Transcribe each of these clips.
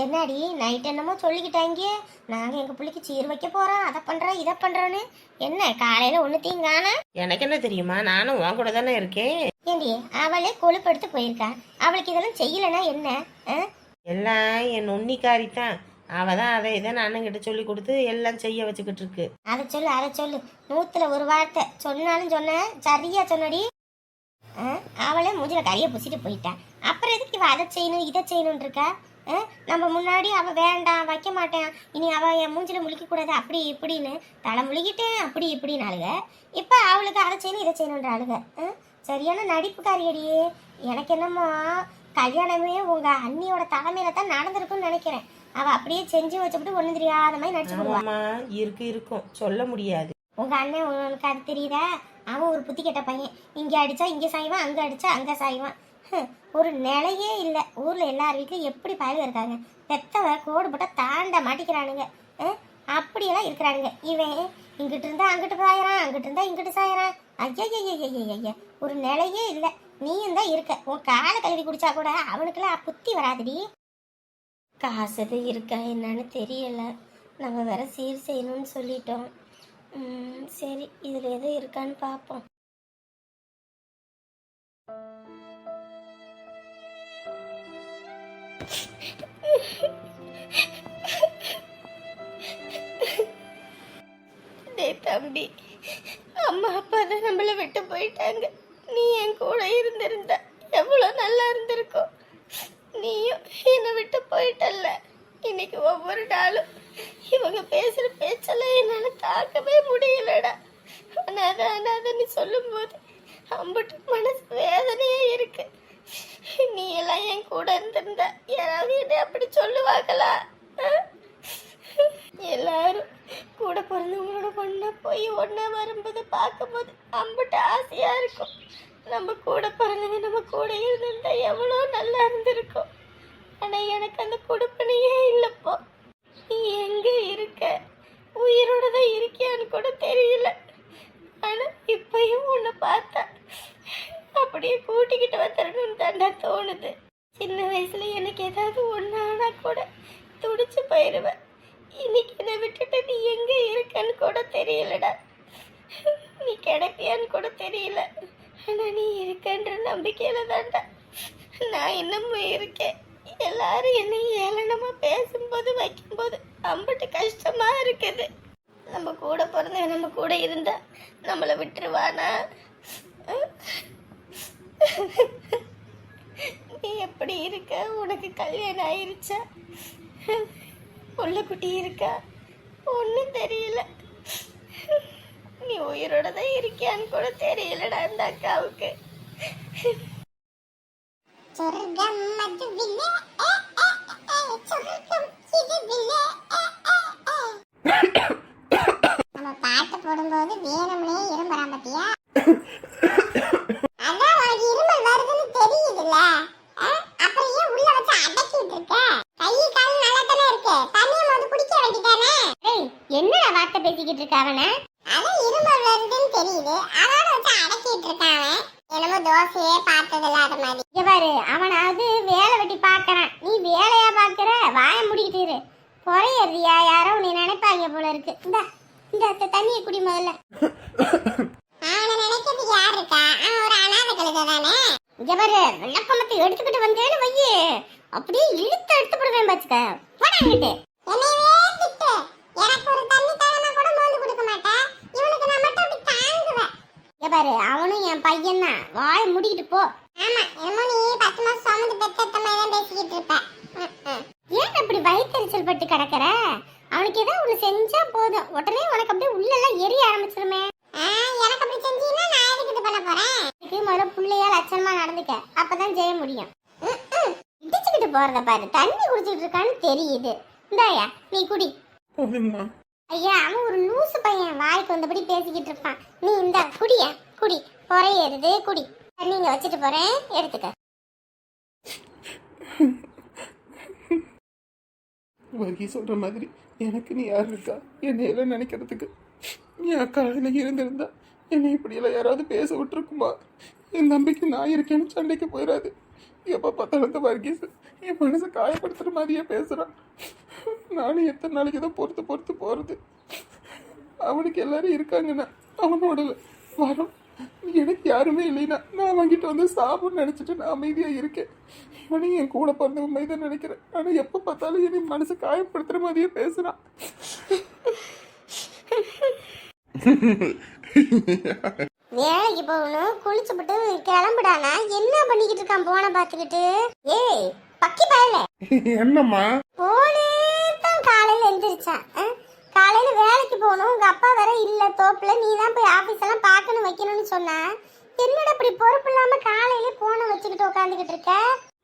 என்னடி நைட் என்னமோ சொல்லிக்கிட்டாங்க, நாங்கள் எங்கள் பிள்ளைக்கு சீர் வைக்க போகிறோம், அதை பண்ணுறோம் இதை பண்ணுறோன்னு. என்ன காலையில் ஒன்று தீங்கானா? எனக்கு என்ன தெரியுமா, நானும் உன் கூட தானே இருக்கேன். ஏண்டி அவளே கொழுப்பெடுத்து போயிருக்கா, அவளுக்கு இதெல்லாம் செய்யலைன்னா என்ன? எல்லாம் என் நொன்னிக்காரி தான். அவ தான் அதை இதை அண்ணங்கிட்ட சொல்லி கொடுத்து எல்லாம் செய்ய வச்சுக்கிட்டு இருக்கு. அதை சொல்லு அதை சொல்லு, 100ல் ஒரு வார்த்தை சொன்னாலும் சொன்னேன், சரியா சொன்னடி. அவளே மூஞ்சில கறியை பூசிட்டு போயிட்டான், அப்புறம் எதுக்கு இவ அதை செய்யணும் இதை செய்யணும்னு இருக்கா? நம்ம முன்னாடி அவள் வேண்டாம் வைக்க மாட்டேன், இனி அவள் என் மூஞ்சில முழிக்க கூடாது அப்படி இப்படின்னு தலை முழுகிட்டேன் அப்படி இப்படின்னு அழுக. இப்போ அவளுக்கு அதை செய்யணும் இதை செய்யணுன்ற அழுக. சரியான நடிப்புக்காரியடியே. எனக்கு என்னமோ கல்யாணமே உங்கள் அண்ணியோட தலைமையில தான் நடந்திருக்குன்னு நினைக்கிறேன். அவள் அப்படியே செஞ்சு வச்சுக்கிட்டு ஒன்றும் தெரியாத மாதிரி நடிச்சு போடுவாமா. இருக்கும் சொல்ல முடியாது. உங்கள் அண்ணன் உனக்கு அது தெரியுதா? அவன் ஒரு புத்தி கெட்ட பையன், இங்கே அடித்தா இங்கே சாய்வான், அங்கே அடித்தா அங்கே சாய்வான். ஒரு நிலையே இல்லை. ஊரில் எல்லார் வீட்லையும் எப்படி பயலுக இருக்காங்க, பெத்தவ கோடு போட்டால் தாண்ட மாட்டிக்கிறானுங்க. அப்படியெல்லாம் இருக்கிறானுங்க. இவன் இங்கிட்டு இருந்தா அங்கிட்டு சாயிறான், அங்கிட்டு இருந்தா இங்கிட்டு சாயிறான். ஐயா ஒரு நிலையே இல்லை. நீயும் தான் இருக்க, உன் காலை கழுவி குடிச்சா கூட அவனுக்குலாம் புத்தி வராதுடி. காசு இருக்கா என்னன்னு தெரியல, நம்ம வேற சீர் செய்யணும்னு சொல்லிட்டோம். சரி, இதில் எதுவும் இருக்கான்னு பார்ப்போம். தம்பி, அம்மா அப்பா தான் நம்மளை விட்டு போயிட்டாங்க. நீ என் கூட இருந்திருந்த எவ்வளோ நல்லா இருந்திருக்கும். நீயும் என்னை விட்டு போயிட்டல்ல. இன்னைக்கு ஒவ்வொரு நாளும் இவங்க பேசுகிற பேச்செல்லாம் என்னால் தாக்கவே முடியலடா. அனாதை நீ சொல்லும்போது அம்பட்டு மனசு வேதனையே இருக்கு. நீ எல்லாம் என் கூட இருந்திருந்த யாராவது என்னை அப்படி சொல்லுவாங்களா? எல்லாரும் கூட பிறந்தவங்களோட ஒன்றா போய் ஒன்றா வரும்போது பார்க்கும்போது அம்பட்டு ஆசையா இருக்கும். நம்ம கூட பிறந்தவங்க நம்ம கூட இருந்திருந்தா எவ்வளோ நல்லா இருந்திருக்கும். ஆனால் எனக்கு அந்த கொடுப்பனையே இல்லைப்போ. நீ எங்கே இருக்க, உயிரோட தான் இருக்கியான்னு கூட தெரியல. ஆனால் இப்பயும் உன்னை பார்த்தா அப்படியே கூட்டிக்கிட்டு வந்துடணும்னு தாண்டா தோணுது. சின்ன வயசுல எனக்கு ஏதாவது ஒன்று ஆனால் கூட துடிச்சு போயிடுவேன். இன்னைக்கு என்னை விட்டுட்டு நீ எங்கே இருக்கன்னு கூட தெரியலடா. நீ கிடைப்பியான்னு கூட தெரியல. ஆனால் நீ இருக்கன்ற நம்பிக்கையில தாண்டா நான் இன்னமும் இருக்கேன். எல்லாரும் என்னை ஏளனமா பேசும்போது வைக்கும்போது அம்பட்டு கஷ்டமா இருக்குது. நம்ம கூட பிறந்த நம்ம கூட இருந்தா நம்மளை விட்டுருவானா? நீ எப்படி இருக்க? உனக்கு கல்யாணம் ஆயிருச்சா? புள்ள குட்டி இருக்கா? ஒன்றும் தெரியல. நீ உயிரோட தான் இருக்கியான்னு கூட தெரியலடா அந்த அக்காவுக்கு. சொர்க்கம் மதுவிலே சொர்க்கம் இதுவிலே. நம்ம பாட்டு போடும்போது வேணும்னே இரும்பறான் பத்தியா? அதான் உனக்கு இருமல் வருதுன்னு தெரியுதுல்ல, அப்புறம் ஏன் உள்ள வச்சு அடக்கிட்டு இருக்க? கை கால் நல்லா தானே இருக்கு, தண்ணியை வந்து குடிக்க வேண்டியதானே? என்னடா வார்த்தை பேசிக்கிட்டு இருக்க அவனை? அதான் இருமல் வருதுன்னு தெரியுது, அதோட வச்சு அடக்கிட்டு இருக்கான். என்னமோ தோசையே பார்த்ததில்ல அது மாதிரி. இங்க பாரு, அவனாவது வேலை வெட்டி பாக்குறான், நீ வேலையா பாக்குற? வாய முடிக்கிட்டு இரு. பொறையறியா யாரோ நீ நினைப்பாங்க போல இருக்கு. இந்த தண்ணியை குடி முதல்ல. அவனை நினைக்கிறது யாரு இருக்கா? அவன் ஒரு அனாதை கழுதை தானே. இங்க பாரு, வெள்ளக்கம்பத்தை எடுத்துக்கிட்டு வந்தேன்னு வையே, அப்படியே இழுத்து எடுத்து போடுவேன் பாத்துக்க. போடாங்கிட்டு என்னையவே திட்டு, எனக்கு ஒரு தண்ணி தரமா கூட மோந்து கொடுக்க மாட்டேன். இவனுக்கு நான் மட்டும் அப்படி தாங்குவேன். இங்க பாரு, அவனும் என் பையன் தான், வாய முடிக்கிட்டு போ. ஆமா, என்னமோ நீ 10 மாசம் சுமந்து பெத்த மாதிரி தான் பேசிக்கிட்டு இருப்ப. ஏன் அப்படி வயிற்றுச்சல் பட்டு கிடக்குற? அவனுக்கு ஏதோ ஒண்ணு செஞ்சா போதும், உடனே உனக்கு அப்படியே உள்ளெல்லாம் எரிய ஆரம்பிச்சிருமே. எனக்கு அப்படி செஞ்சீங்கன்னா நான் எதுக்கு இது பண்ண போறேன்? இதுக்கு முதல்ல புள்ளையா லட்சணமா நடந்துக்க, அப்பதான் செய்ய முடியும். இடிச்சுக்கிட்டு போறத பாரு, தண்ணி குடிச்சிட்டு இருக்கான்னு தெரியுது. இந்தாயா நீ குடி. ஐயா, அவன் ஒரு லூசு பையன், வாய்க்கு வந்தபடி பேசிக்கிட்டு இருப்பான். நீ இந்த குடிய குடி, பொறையேறுது குடி. நீங்க வச்சுட்டு போறேன், எடுத்துக்க. வர்கி சொல்ற மாதிரி எனக்கு நீ யார் இருக்கா என்னையெல்லாம் நினைக்கிறதுக்கு? என் அக்கா இருந்திருந்தா என்னை இப்படியெல்லாம் யாராவது பேச விட்டுருக்குமா? என் தம்பிக்கு நான் இருக்கேன்னு சண்டைக்கு போயிடாது. எப்போ பார்த்தாலும் இந்த வர்கீஸ் என் மனசை காயப்படுத்துகிற மாதிரியே பேசுகிறான். நானும் எத்தனை நாளைக்கு தான் பொறுத்து பொறுத்து போகிறது. அவனுக்கு எல்லாரும் இருக்காங்கண்ணா, அவனோட வரோம் எனக்கு யாருமே இல்லைன்னா நான் வாங்கிட்டு வந்து சாப்பிட்னு நினச்சிட்டு நான் அமைதியாக இருக்கேன். இவனையும் என் கூட பிறந்த உண்மை தான் நினைக்கிறேன். ஆனால் எப்போ பார்த்தாலும் என் மனசை காயப்படுத்துகிற மாதிரியே பேசுகிறான். வேலைக்கு போகணும், குளிச்சுப்பட்டு கிளம்புடானா என்ன பண்ணிக்கிட்டு இருக்கான் போன பாத்துக்கிட்டு. ஏய் பக்கி பயல, என்னம்மா போனே தான் காலையில எந்திரிச்சான். காலையில வேலைக்கு போகணும், உங்க அப்பா வேற இல்ல தோப்புல, நீ தான் போய் ஆபீஸ் எல்லாம் பாக்கணும் வைக்கணும்னு சொன்ன. என்னடா இப்படி பொறுப்பு இல்லாம காலையில போன வச்சுக்கிட்டு உட்காந்துக்கிட்டு இருக்க?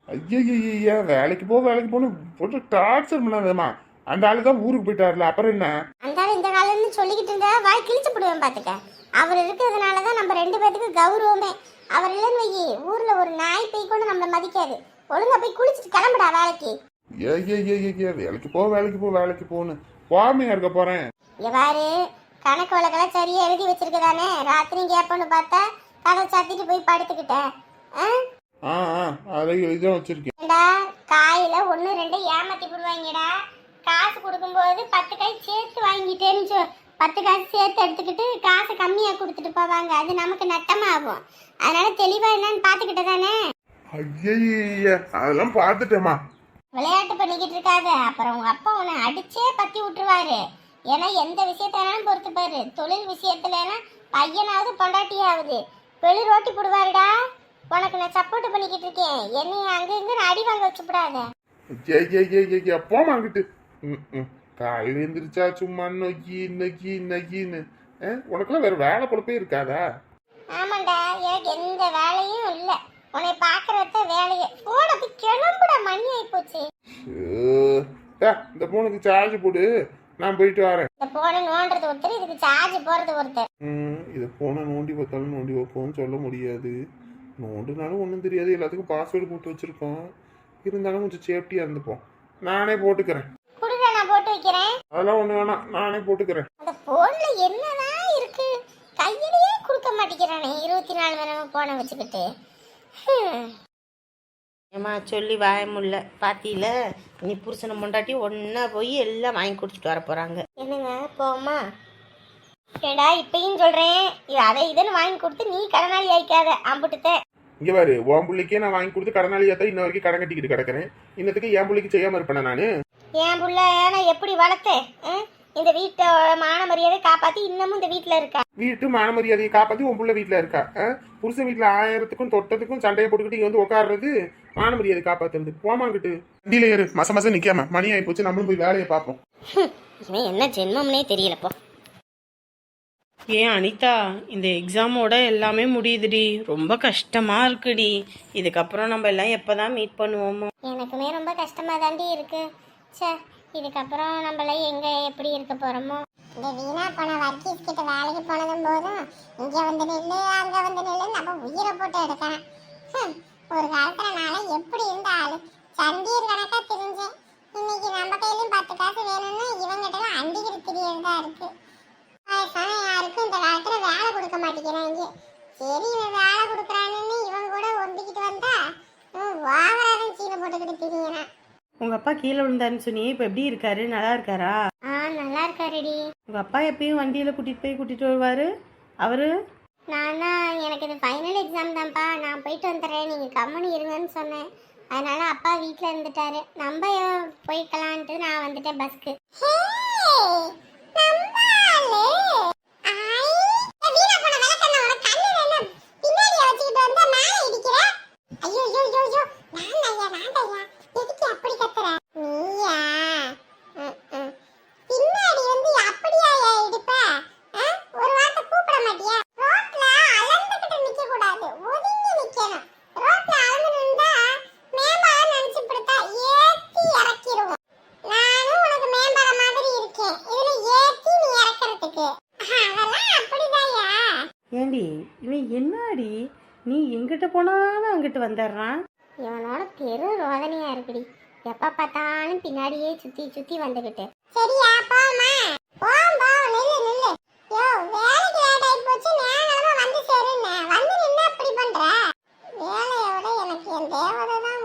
ஐயா வேலைக்கு போகணும் போட்டு டார்ச்சர் பண்ணாதம்மா. அந்த ஆளு தான் ஊருக்கு போயிட்டாருல, அப்புறம் என்ன? அந்த ஆள் இந்த காலையில சொல்லிக்கிட்டு இருந்தா வாய் கிழிச்சு போடுவேன் பாத்துக்க. அவர் இருக்கிறதுனாலதான் நம்ம 2 பேத்துக்கு கௌரவமே. அவர் இல்லைன்னு வையி ஊர்ல ஒரு நாய் பேய் கொண்டு நம்மள மதிக்காது. ஒழுங்கா போய் குளிச்சுட்டு கிளம்புடா வேலைக்கு. ஏ வேலைக்கு போகணும் போகாமையா இருக்க போறேன். எவ்வாறு கணக்கு வழக்கெல்லாம் சரியா எழுதி வச்சிருக்கதானே? ராத்திரி கேப்பன்னு பார்த்தா கதை சாத்திட்டு போய் படுத்துக்கிட்டேன். அதை எழுதிதான் வச்சிருக்கேன். காயில 1 2 ஏமாத்தி போடுவாங்கடா. காசு கொடுக்கும்போது 10 காய் சேர்த்து வாங்கிட்டேன்னு 10 காசு சேர்த்து எடுத்துக்கிட்டு காசு கம்மியா கொடுத்துட்டு போவாங்க. அது நமக்கு நட்டமாகும். அதனால தெளிவா என்னன்னு பாத்துக்கிட்டு தானே. ஐயா அதெல்லாம் பாத்துட்டேமா. விளையாட்டு பண்ணிக்கிட்டு இருக்காத, அப்புறம் உங்க அப்பா உன்னை அடிச்சே பத்தி விட்டுருவாரு. ஏன்னா எந்த விஷயத்தாலும் பொறுத்து பாரு. தொழில் விஷயத்துல பையனாவது பொண்டாட்டியாவது வெளி ரோட்டி போடுவாருடா. உனக்கு நான் சப்போர்ட் பண்ணிக்கிட்டு இருக்கேன். என்னைய அங்க இங்க அடி வாங்க வச்சுப்படாத. போமாங்கிட்டு காலையில் எழுந்திரிச்சா சும்மா நொக்கின்னு உனக்குலாம் வேற வேலை பொழப்பே இருக்காதா? ஆமாண்டா, எனக்கு எந்த வேலையும் இல்ல. உன்னை பாக்குறத வேலையே போட போய் கிளம்புடா, மணி ஆயி போச்சு. இந்த போனுக்கு சார்ஜ் போடு, நான் போயிட்டு வரேன். இந்த போனை நோண்டுறது ஒருத்தர், இதுக்கு சார்ஜ் போறது ஒருத்தர். இதை போனை நோண்டி பார்த்தாலும் நோண்டி வைப்போம்னு சொல்ல முடியாது. நோண்டுனாலும் ஒன்றும் தெரியாது. எல்லாத்துக்கும் பாஸ்வேர்டு போட்டு வச்சிருக்கோம். இருந்தாலும் கொஞ்சம் சேஃப்டியா இருந்துப்போம். நானே போட்டுக்கிறேன். குடுங்க, நான் போட்டு வைக்கிறேன். அதெல்லாம் ஒண்ணு வேணாம், நானே போட்டுக்கிறேன். அந்த போன்ல என்னதான் இருக்கு? கையிலேயே கொடுக்க மாட்டேங்கிறானே 24 மணி நேரம் போனை வச்சுக்கிட்டு. ஏமா சொல்லி வாய முடியல. பாத்தியில நீ புருஷனை முண்டாட்டி ஒன்னா போய் எல்லாம் வாங்கி குடிச்சிட்டு வர போறாங்க. என்னங்க போமா? ஏடா இப்பயும் சொல்றேன், அதை இதுன்னு வாங்கி கொடுத்து நீ கடனாளி ஆயிக்காத. அம்புட்டுத்த இங்க பாரு, உன் பிள்ளைக்கே நான் வாங்கி கொடுத்து கடனாளியா தான் இன்ன வரைக்கும் கடன் கட்டிக்கிட்டு கிடக்கிறேன். இன்னத்துக்கு என் பிள்ளைக்கு செய்யாம இருப்பேன் நானு. என் புள்ள நான் எப்படி வளர்த்தேன்? இந்த வீட்டோட மான மரியாதை காப்பாத்தி இன்னமும் இந்த வீட்டுல இருக்கா. வீட்டு மான மரியாதையை காப்பாத்தி உன் புள்ள வீட்டுல இருக்கா. புருஷன் வீட்டுல 1000த்துக்கும் தொட்டத்துக்கும் சண்டையை போட்டுக்கிட்டு இங்க வந்து உட்காடுறது மான மரியாதை காப்பாத்துறது. போமாங்கிட்டு வண்டியில ஏறு, மசம் நிக்காம. மணி ஆகி போச்சு, நம்மளும் போய் வேலையை பார்ப்போம். இவன் என்ன ஜென்மம்னே தெரியலப்போ. ஏன் அனிதா, இந்த எக்ஸாமோட எல்லாமே முடியுதுடி. ரொம்ப கஷ்டமா இருக்குடி. இதுக்கப்புறம் நம்ம எல்லாம் எப்பதான் மீட் பண்ணுவோமோ? எனக்குமே ரொம்ப கஷ்டமா தாண்டி இருக்கு. சே, இதுக்கப்புறம் நம்மள எங்க எப்படி இருக்க போறோமோ? இந்த வீணா போன வர்க்கீஸ் கிட்ட வேலைக்கு போனதும் போதும் இங்க வந்து நில்லு அங்க வந்து நில்லு நம்ம உயிரை போட்டு எடுக்கிறேன். ஒரு காலத்துல நாள எப்படி இருந்த ஆளு சண்டீர் கணக்கா தெரிஞ்சேன். இன்னைக்கு நம்ம கையிலும் 10 காசு வேணும்னு இவங்கிட்ட அண்டிக்கிற தெரியறதா இருக்கு. வயசான யாருக்கும் இந்த காலத்துல வேலை கொடுக்க மாட்டேங்கிறாங்க. சரி, இவன் வேலை கொடுக்குறான்னு இவன் கூட ஒண்டிக்கிட்டு வந்தா வாகராதும் சீனை போட்டுக்கிட்டு திரியனா. உங்க அப்பா கீழே விழுந்தாருன்னு சொன்னியே, இப்ப எப்படி இருக்காரு? நல்லா இருக்காரா? நல்லா இருக்காருடி. உங்க அப்பா எப்பயும் வண்டியில கூட்டிட்டு வருவாரு அவரு. நானா எனக்கு இது ஃபைனல் எக்ஸாம் தான்ப்பா, நான் போயிட்டு வந்துடுறேன், நீங்க கம்மனி இருங்கன்னு சொன்னேன். அதனால அப்பா வீட்டில் இருந்துட்டாரு. நம்ம போய்க்கலான்ட்டு நான் வந்துட்டேன் பஸ்க்கு. ஏண்டி இவன் என்னடி, நீ எங்கிட்ட போனாலும் அங்கிட்டு வந்துடுறான். இவனோட பெரு ரோதனையா இருக்குடி. எப்ப பார்த்தாலும் பின்னாடியே சுத்தி சுத்தி வந்துகிட்டு. சரியா போமா? போம்பா, நில்லு நில்லு. யோ, வேலைக்கு லேட் ஆயி போச்சு, நேரமா வந்து சேருன்னு வந்து நின்னா அப்படி பண்ற. வேலையோட எனக்கு என் தேவதை தான்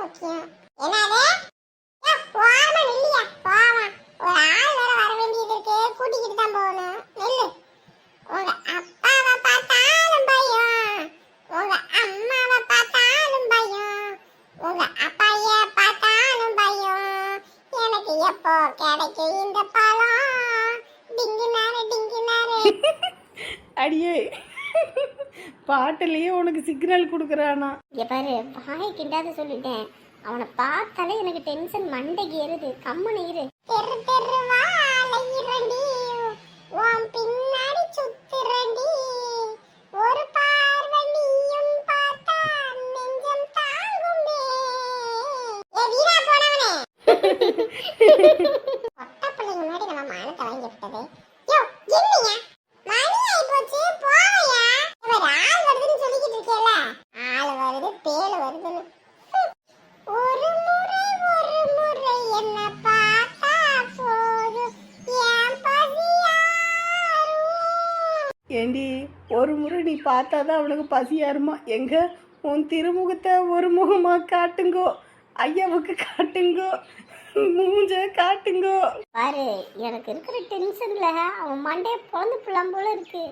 எப்போ கிடைக்கும் இந்த பழம் டிங்கினாரு டிங்கினாரு. அடியே பாட்டிலேயே உனக்கு சிக்னல் கொடுக்குறானா? இங்க பாரு, வாயை கிண்டாத சொல்லிட்டேன். அவனை பார்த்தாலே எனக்கு டென்ஷன் மண்டைக்கு ஏறுது. கம்முனு இரு. தெரு தெருவா அலையிறண்டி, உன் பின்னாடி சுத்திரண்டி, ஒரு பார்வை நீயும் பார்த்தா நெஞ்சம் தாங்குமே. ஏ வீணா போனவனே, பொட்ட பிள்ளைங்க முன்னாடி நம்ம மானத்தை வாங்கி விட்டது. யோ என்னையா மணி ஆயி போச்சு, போவையா. இவர் ஆள் வருதுன்னு சொல்லிக்கிட்டு இருக்கேல, ஆள் வருது பேரு வருதுன்னு. ஒரு முறை என்ன பார்த்தா போதும், என் பசியாரும். ஏண்டி ஒரு முறை நீ பார்த்தாதான் அவனுக்கு பசியாருமா? எங்க உன் திருமுகத்தை ஒரு முகமா காட்டுங்கோ, ஐயாவுக்கு காட்டுங்கோ, மூஞ்ச காட்டுங்கோ. பாரு, எனக்கு இருக்கிற டென்ஷன்ல அவன் மண்டைய பொழந்து புலம் போல இருக்கு.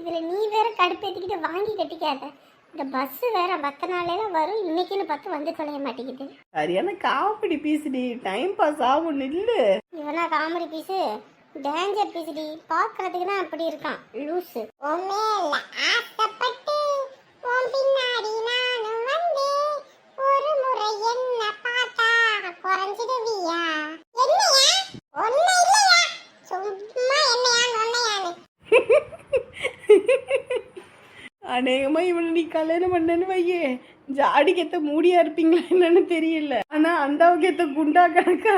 இதுல நீ வேற கடுப்பேத்திக்கிட்டு வாங்கி கட்டிக்காத. இந்த பஸ் வேற 10 நாளையில வரும், இன்னைக்குன்னு பார்த்து வந்து தொலைய மாட்டேங்குது. சரியான காமெடி பீஸ்டி, டைம் பாஸ் ஆகும். நில்லு. இவனா காமெடி பீஸு, டேஞ்சர் பீஸுடி. பாக்குறதுக்கு தான் அப்படி இருக்கான், லூசு. ஒண்ணே இல்ல, ஆசைப்பட்டு உன் பின்னாடி நானும் வந்தேன், ஒரு முறை என்ன பார்த்தா குறைஞ்சிடுவியா? என்னையா? ஒண்ணு இல்லையா, சும்மா என்னையா ஒன்னையான்னு. அநேகமா இவனை நீ கல்யாணம் பண்ணன்னு வையே, ஜாடிக்கேத்த மூடியா இருப்பீங்களா என்னன்னு தெரியல. ஆனா அண்டாவுக்கேத்த குண்டா கணக்கா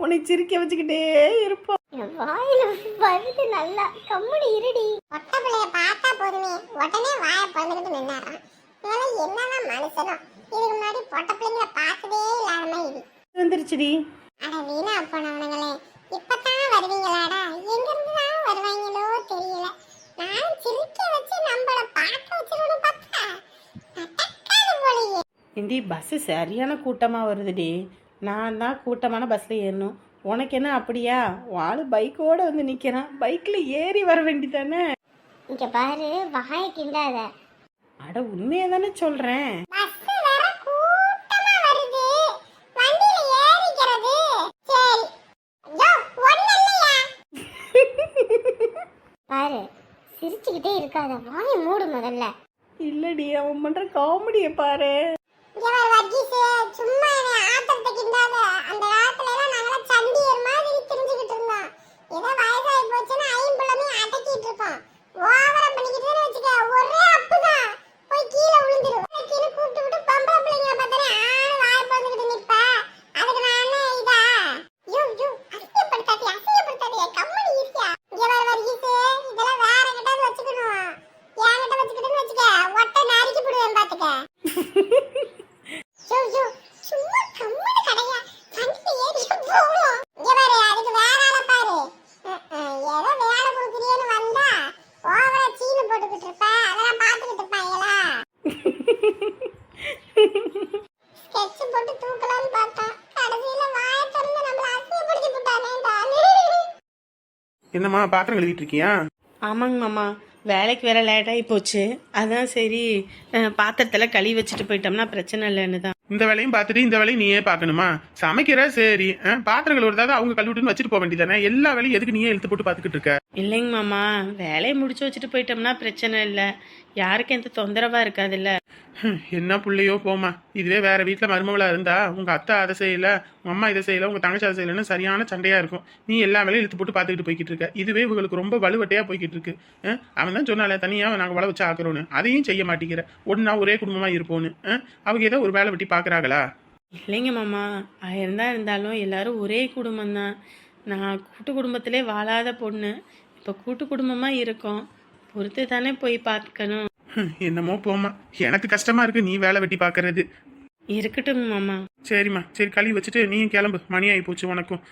உன்னை சிரிக்க வச்சுக்கிட்டே இருப்போம். என் வாயில வருது நல்லா, கம்முனு இருடி. பொட்ட பிள்ளைய பார்த்தா போதுமே உடனே வாயை பிறந்துக்கிட்டு நின்னாராம். இதெல்லாம் என்னதான் மனுஷனோ, இதுக்கு முன்னாடி பொட்ட பிள்ளைங்களை பார்த்ததே இல்லாத மாதிரி. வந்துருச்சுடி. அட வீணா போனவனுங்களே, இப்பதான் வருவீங்களாடா, எங்க இருந்து தான் வருவாங்களோ தெரியல. நான் சிரிக்க வச்சு நம்மள பார்க்க வச்சிருன்னு பார்த்தா நடக்காது போலயே. இண்டி பஸ்ஸு சரியான கூட்டமாக வருதுடி. நான் தான் கூட்டமான பஸ்ஸில் ஏறணும். உனக்கு என்ன அப்படியா? ஆளு பைக்கோடு வந்து நிற்கிறான், பைக்கில் ஏறி வர வேண்டிதானே. இங்க பாரு, வாயை கிண்டாத. அட உண்மையை தானே சொல்கிறேன். பஸ் வேற கூட்டமா வருது, வண்டியில ஏறிக்கிறது. சரி யோ ஒண்ணு இல்லையா? பாரு, சிரிச்சுக்கிட்டே இருக்காத, வாயை மூடு முதல்ல. இல்லடி, அவன் பண்ணுற காமெடியை பாரு. இங்க வர வர்கீஸ், சும்மா என்னை ஆட்டத்தை கிண்டாத. அந்த காலத்துல எல்லாம் நாங்களாம் சண்டியர் மாதிரி திரிஞ்சுக்கிட்டு இருந்தோம். ஏதோ வயசாகி போச்சுன்னா ஐம்புலமே அடக்கிட்டு இருக்கோம். ஓவரா பண்ணிக்கிட்டேன்னு வச்சுக்க, ஒரே அப்புதான் போய் கீழே விழுந்துரும். கீழே கூப்பிட்டு விட்டு பொம்பளை பிள்ளைங்களை பார்த்தானே ஆளு வாயை பார்த்துக்கிட்டு நிற்ப. அதுக்கு நான் என்ன இதா? யோ யோ, அசிங்கப்படுத்தாதே கம்மனி இருக்கியா? இங்க வர வர்கீஸ், இதெல்லாம் வேற கிட்டாவது வச்சுக்கணும். என்கிட்ட வச்சுக்கிட்டேன்னு வச்சுக்க, ஒட்டை நறுக்கி போடுவேன் பார்த்துக்க. யோ யோ, சும்மா கம்முனு கடையா, வண்டியில ஏறிட்டு போவோம். இங்க பாரு, அதுக்கு வேற ஆளை பாரு. ஏதோ வேலை கொடுக்குறியேன்னு வந்தா ஓவரா சீனு போட்டுக்கிட்டு இருப்ப, அதெல்லாம் பார்த்துக்கிட்டு இருப்பாங்களா? ஸ்கெட்ச் போட்டு தூக்கலாம்னு பார்த்தா கடைசியில வாயை திறந்து நம்மள அசிங்கப்படுத்தி போட்டானேடா. என்னம்மா பாத்திரம் கழுவிட்டு இருக்கியா? ஆமாங்க மாமா, வேலைக்கு வேற லேட்டாகி போச்சு. அதான் சரி, பாத்திரத்தில் கழுவி வச்சுட்டு போயிட்டோம்னா பிரச்சனை இல்லைன்னு தான். இந்த வேலையும் பார்த்துட்டு இந்த வேலையும் நீயே பார்க்கணுமா? சமைக்கிற சரி, பாத்திரம் கழுவுறதாவது அவங்க கழுவிட்டுன்னு வச்சுட்டு போக வேண்டியதானே. எல்லா வேலையும் எதுக்கு நீயே இழுத்து போட்டு பார்த்துக்கிட்டு இருக்க? இல்லைங்க மாமா, வேலையை முடிச்சு வச்சுட்டு போயிட்டோம்னா பிரச்சனை இல்லை, யாருக்கும் எந்த தொந்தரவாக இருக்காதுல்ல. என்ன புள்ளையோ போமா. இதுவே வேற வீட்டில் மருமவளா இருந்தா உங்க அத்தை அதை செய்யல, உங்க அம்மா இதை செய்யல, உங்க தங்கச்சி அதை செய்யலன்னு சரியான சண்டையா இருக்கும். நீ எல்லா வேலையும் இழுத்து போட்டு பார்த்துக்கிட்டு போய்கிட்டு இருக்க. இதுவே இவங்களுக்கு ரொம்ப வலுவட்டையா போய்கிட்டு இருக்கு. அவன் தான் சொன்னால தனியா நாங்கள் வள வச்சு ஆக்குறோன்னு, அதையும் செய்ய மாட்டேங்கிற. ஒன்னா ஒரே குடும்பமா இருப்போன்னு அவங்க ஏதோ ஒரு வேலை வெட்டி பாக்குறாங்களா? இல்லைங்க மாமா, இருந்தாலும் எல்லாரும் ஒரே குடும்பம்தான். நான் கூட்டு குடும்பத்திலே வாழாத பொண்ணு, இப்போ கூட்டு குடும்பமாக இருக்கோம், பொறுத்து தானே போய் பார்க்கணும். என்னமோ போமா, எனக்கு கஷ்டமா இருக்கு நீ வேலை வெட்டி பாக்குறது. இருக்கட்டுங்க மாமா. சரிம்மா, சரி கழுவி வச்சுட்டு நீயும் கிளம்பு, மணி ஆகி போச்சு உனக்கும்.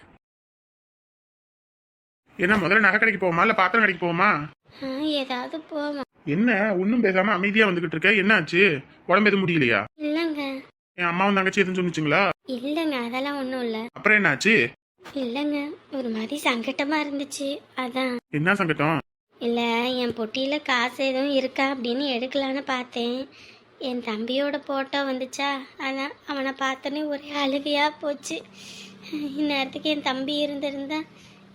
என்ன முதல்ல நகை கடைக்கு போவோமா இல்ல பாத்திரம் கடைக்கு போவோமா? ஏதாவது போவோம். என்ன ஒன்னும் பேசாம அமைதியா வந்துகிட்டு இருக்க, என்னாச்சு? உடம்பு எதுவும் முடியலையா? இல்லங்க. என் அம்மாவும் தங்கச்சி எதுவும் சொன்னிச்சுங்களா? இல்லங்க, அதெல்லாம் ஒண்ணும் இல்ல. அப்புறம் என்னாச்சு? இல்லங்க, ஒரு மாதிரி சங்கட்டமா இருந்துச்சு, அதான். என்ன சங்கடம்? இல்ல, என் பொட்டியில காசு எதுவும் இருக்கா அப்படின்னு எடுக்கலான்னு பார்த்தேன். என் தம்பியோட போட்டோ வந்துச்சா, அதான் அவனை பார்த்தோன்னே ஒரே அழுகையா போச்சு. இந்நேரத்துக்கு என் தம்பி இருந்திருந்தா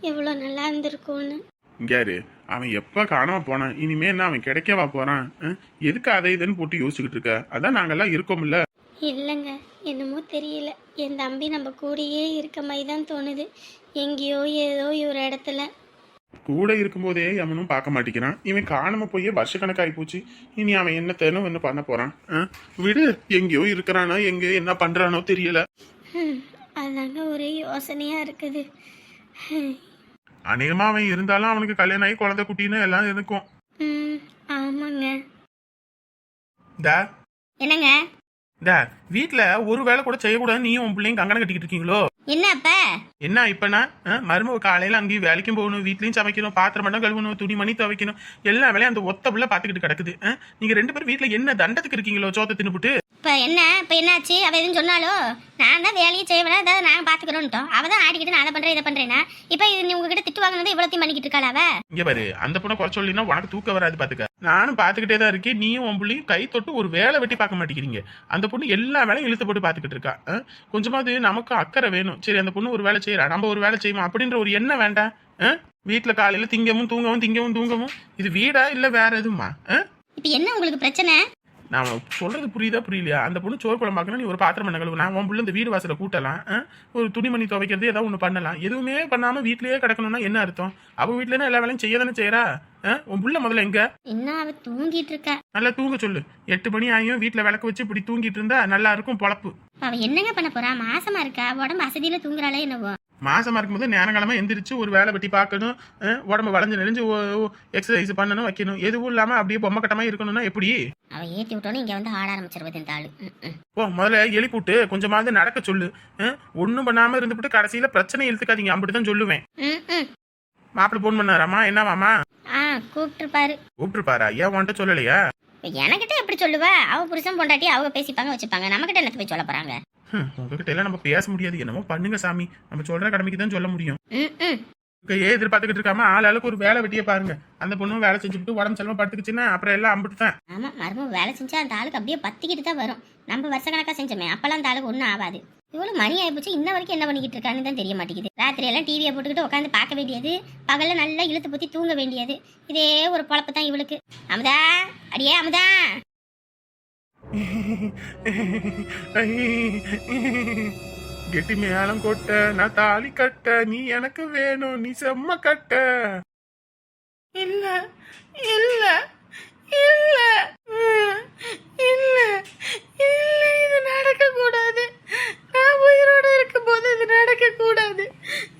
எவ்வளோ நல்லா இருந்திருக்கும்னு. இங்காரு அவன் எப்ப காணாம போனான், இனிமே என்ன அவன் கிடைக்கவா போறான்? எதுக்கு அதை இதுன்னு போட்டு யோசிச்சுக்கிட்டு இருக்க? அதான் நாங்கெல்லாம் இருக்கோம்ல. இல்லைங்க, என்னமோ தெரியல, என் தம்பி நம்ம கூடயே இருக்க மாதிரி தான் தோணுது. எங்கேயோ ஏதோ ஒரு இடத்துல. கூட இருக்கும்போதே அவனும் பார்க்க மாட்டேங்கிறான். இவன் காணாம போய் வருஷக்கணக்காகி போச்சு. இனி அவன் என்னத்தேனும் என்ன பண்ண போறான்? விடு, எங்கேயோ இருக்கிறானோ எங்கேயோ என்ன பண்றானோ தெரியல. அதாங்க ஒரே யோசனையா இருக்குது. அநேகமா அவன் இருந்தாலும் அவனுக்கு கல்யாணம் ஆகி குழந்தை குட்டின்னு எல்லாம் இருக்கும். ஆமாங்க. டா என்னங்க? டா வீட்டுல ஒரு வேலை கூட செய்யக்கூடாது நீயும் உன் பிள்ளைங்க கங்கணம் கட்டிக்கிட்டு இருக்கீங்களோ? என்ன அப்ப என்ன இப்பனா மருமக காலையில அங்கேயும் வேலைக்கும் போகணும், வீட்லயும் சமைக்கணும், பாத்திரம் மட்டும் கழுவணும், துணி மணி துவைக்கணும், எல்லா வேலையும் அந்த ஒத்த புள்ள பாத்துக்கிட்டு கிடக்குது. நீங்க 2 பேரும் வீட்டுல என்ன தண்டத்துக்கு இருக்கீங்களோ சோத்த தின்னுபுட்டு? இப்ப என்னாச்சு? அவ எதுவும் சொன்னாலோ? நான் தான் வேலையை செய்வேன், அதாவது நாங்க பாத்துக்கிறோம்ட்டோம். அவ தான் ஆடிக்கிட்டு நான் அதை பண்றேன் இதை பண்றேன்னா இப்ப இது நீ உங்ககிட்ட திட்டு வாங்கினது இவ்வளத்தையும் பண்ணிக்கிட்டு இருக்காளா அவ? இங்க பாரு, அந்த பொண்ணை குறை சொல்லினா உனக்கு தூக்க வராது பாத்துக்க. நானும் பாத்துக்கிட்டே தான் இருக்கேன். நீயும் உன் பிள்ளையும் கை தொட்டு ஒரு வேலை வெட்டி பார்க்க மாட்டேங்கிறீங்க. அந்த பொண்ணு எல்லா வேலையும் இழுத்து போட்டு பாத்துக்கிட்டு இருக்கா. கொஞ்சமாவது நமக்கு அக்கறை வேணும். சரி, அந்த பொண்ணு ஒரு வேலை செய்யறா, நம்ம ஒரு வேலை செய்வோம் அப்படின்ற ஒரு எண்ணம் வேண்டாம். வீட்டுல காலையில திங்கவும் தூங்கவும் இது வீடா இல்ல வேற எதுவுமா? இப்ப என்ன உங்களுக்கு பிரச்சனை? நான் சொல்றது புரியுதா புரியலையா? அந்த பொண்ணு சோறு குழம்பு பார்க்கணும், நீ ஒரு பாத்திரம் பண்ண கழுவு, நான் உன் பிள்ளை இந்த வீடு வாசலை கூட்டலாம், ஒரு துணிமணி துவைக்கிறது ஏதாவது ஒண்ணு பண்ணலாம். எதுவுமே பண்ணாம வீட்லயே கிடக்கணும்னா என்ன அர்த்தம்? அவ வீட்டுல எல்லா வேலையும் செய்ய தானே செய்யறா. உன் புள்ள முதல்ல எங்க? இன்னும் அவ தூங்கிட்டு இருக்கா. நல்லா தூங்க சொல்லு. 8 மணி ஆகியும் வீட்டுல விளக்கு வச்சு இப்படி தூங்கிட்டு இருந்தா நல்லா இருக்கும் பொழப்பு. அவ என்னங்க பண்ண போறா? மாசமா இருக்கா, உடம்பு அசதியில தூங்குறாளே என்னவோ. மாசமா இருக்கும்போது நேரங்காலமா எந்திரிச்சு ஒரு வேலை வெட்டி பார்க்கணும், உடம்பு வளைஞ்சு நெளிஞ்சு எக்ஸசைஸ் பண்ணணும், வைக்கணும். எதுவும் இல்லாம அப்படியே பொம்மை கட்டமா இருக்கணும்னா எப்படி? அவ ஏத்தி விட்டோன்னு இங்க வந்து ஆட ஆரம்பிச்சிருவது இந்த ஆளு. முதல்ல எழுப்பிட்டு கொஞ்சமாவது நடக்க சொல்லு. ஒண்ணும் பண்ணாம இருந்துபிட்டு கடைசியில பிரச்சனை இழுத்துக்காதீங்க, அப்படிதான் சொல்லுவேன். மாப்பிள்ள போன் பண்ணாராமா? என்னவாமா? கூப்பிட்டுருப்பாரா? ஏன் உன்கிட்ட சொல்லலையா? எனக்கிட்ட எப்படி சொல்லுவா? அவ புருஷன் பொண்டாட்டி அவங்க பேசிப்பாங்க வச்சுப்பாங்க, நம்ம கிட்ட என்ன போய் சொல்ல போறாங்க? உங்ககிட்ட எல்லாம் நம்ம பேச முடியாது. என்னமோ பண்ணுங்க சாமி, நம்ம சொல்ற கடமைக்கு தான் சொல்ல முடியும். எதிர்பார்த்துக்கிட்டு இருக்காம ஆளுக்கு ஒரு வேலை வெட்டியே பாருங்க. அந்த பொண்ணும் வேலை செஞ்சுட்டு உடம்பு செலவா படுத்துக்குச்சுன்னா அப்புறம் எல்லாம் அம்பிட்டு தான். ஆமா, மருமக வேலை செஞ்சா அந்த ஆளுக்கு அப்படியே பத்திக்கிட்டு தான் வரும். நம்ம வருஷ கணக்கா செஞ்சோமே, அப்பெல்லாம் அந்த ஆளுக்கு ஒன்றும் ஆகாது. இவ்வளவு மணி ஆயிப்போச்சு, இன்ன வரைக்கும் என்ன பண்ணிக்கிட்டு இருக்கான்னு தான் தெரிய மாட்டேங்குது. ராத்திரி எல்லாம் டிவியை போட்டுக்கிட்டு உட்காந்து பார்க்க வேண்டியது, பகல்ல நல்லா இழுத்து பத்தி தூங்க வேண்டியது. இதே ஒரு பொழப்பு தான் இவளுக்கு. அமுதா, அடியே அமுதா. கெட்டி மேளம் கொட்ட நான் தாலி கட்ட, நீ எனக்கு வேணும், நீ செம்ம கட்ட. இல்ல இல்ல இல்ல இல்ல இல்ல, இது நடக்க கூடாது. நான் உயிரோட இருக்கும் போது இது நடக்க கூடாது.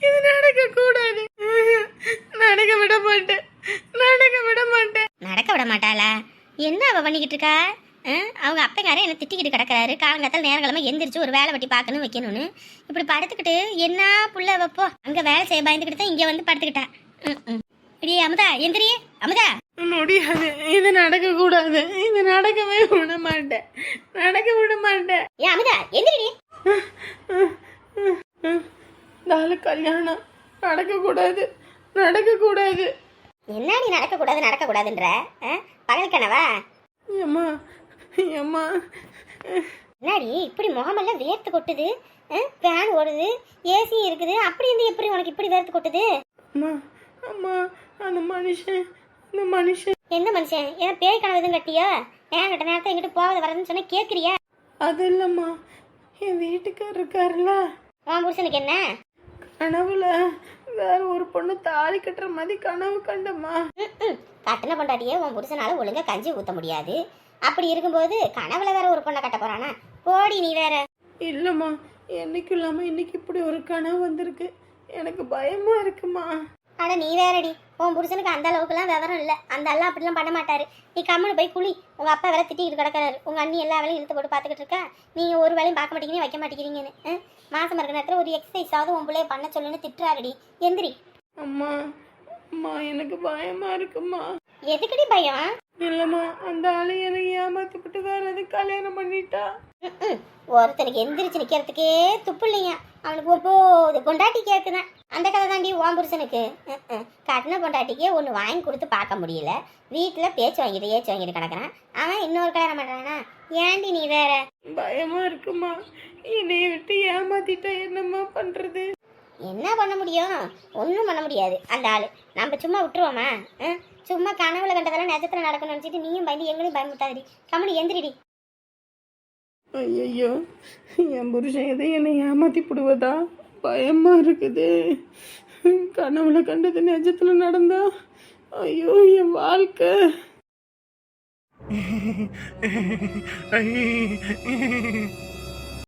இது நடக்க கூடாது. நடக்க விட மாட்டேன். நடக்க விட மாட்டாளா? என்ன அவ பண்ணிக்கிட்டு இருக்கா? அவங்க அப்பங்காரே என்ன திட்டிக்கிட்டு கிடக்குறாரு. காலங்காத்தால் நேரங்கிழமை எந்திரிச்சு ஒரு வேலை வெட்டி பார்க்கணும் வைக்கணும்னு இப்படி படுத்துக்கிட்டு என்ன புள்ள வைப்போ. அங்க வேலை செய்ய பயந்துக்கிட்டு தான் இங்க வந்து படுத்துக்கிட்டா. அடியே அமுதா, எந்திரி அமுதா. முடியாது, இது நடக்க கூடாது. இது நடக்கவே விட மாட்டேன். ஏ அமுதா, எந்திரி. நாளை கல்யாணம் நடக்க கூடாது. என்னடி நடக்க கூடாதுன்ற? பகல் கனவா? ஏம்மா என்னடி இப்படி முகமெல்லாம் வேர்த்து கொட்டுது? ஃபேன் ஓடுது, ஏசி இருக்குது, அப்படி இருந்து எப்படி உனக்கு இப்படி வேர்த்து கொட்டுது? அம்மா அந்த மனுஷன் எந்த மனுஷன்? ஏன் பேய் கனவு எதுவும் கட்டியா? நேரம் கட்ட நேரத்தை எங்கிட்ட போகாத வரதுன்னு சொன்னா கேட்குறியா? அது இல்லம்மா, என் வீட்டுக்காரர் இருக்காருல்ல, உன் புருஷனுக்கு என்ன? கனவுல வேற ஒரு பொண்ணு தாலி கட்டுற மாதிரி கனவு கண்டம்மா. கட்டின பொண்டாட்டியே உன் புருஷனால ஒழுங்கா கஞ்சி ஊத்த முடியாது. அப்படி இருக்கும்போது கனவுல வேற ஒரு பொண்ணை கட்ட போறானா? போடி நீ வேற. இல்லம்மா, என்னைக்கு இல்லாம இன்னைக்கு இப்படி ஒரு கனவு வந்திருக்கு. எனக்கு பயமா இருக்குமா. ஆனா நீ வேறடி, உன் புருஷனுக்கு அந்த அளவுக்குலாம் விவரம் இல்லை. அந்த எல்லாம் அப்படிலாம் பண்ண மாட்டாரு. நீ கம்முன்னு போய் குளி. உங்க அப்பா வேலை திட்டிக்கிட்டு கிடக்கிறாரு. உங்க அண்ணி எல்லா வேலையும் இழுத்து போட்டு பார்த்துக்கிட்டு இருக்கா. நீங்க ஒரு வேலையும் பார்க்க மாட்டேங்கிறீங்க, வைக்க மாட்டேங்கிறீங்கன்னு. மாசம் இருக்கிற நேரத்தில் ஒரு எக்ஸசைஸாவது உன் பிள்ளைய பண்ண சொல்லுன்னு திட்டுறாருடி. எந்திரி. அம்மா எனக்கு பயமா இருக்குமா. எதுக்கடி பயம்? இல்லைம்மா, அந்த ஆளு என்னை ஏமாத்திவிட்டு வேற எது கல்யாணம் பண்ணிட்டா. ஒருத்தனுக்கு எந்திரிச்சு நிக்கிறதுக்கே துப்பு இல்லையா, அவனுக்கு ஒன்பது பொண்டாட்டி கேக்குதான். அந்த கதை தாண்டி உன் புருஷனுக்கு. கட்டின பொண்டாட்டிக்கே ஒன்று வாங்கி கொடுத்து பார்க்க முடியல, வீட்டில் பேச்சு வாங்கிட்டு ஏச்சு வாங்கிட்டு கிடக்குறான். அவன் இன்னொரு கல்யாணம் பண்ணுறானா? ஏண்டி நீ வேற? பயமா இருக்குமா, என்னைய விட்டு ஏமாத்திட்டா என்னம்மா பண்றது? என்ன பண்ண முடியும்? ஒன்றும் பண்ண முடியாது. அந்த ஆள் நம்ம சும்மா விட்டுருவோமா? சும்மா கனவுல கண்டதெல்லாம் நிஜத்தில் நடக்கணும்னு நினச்சிட்டு நீயும் பயந்து எங்களையும் பயமுட்டாதடி. கம்மனி எந்திரிடி. ஐயோ, என் புருஷன் எதை என்னை ஏமாத்தி போடுவதா? பயமா இருக்குது. கனவுல கண்டது நிஜத்துல நடந்தா ஐயோ என் வாழ்க்கை. ஐ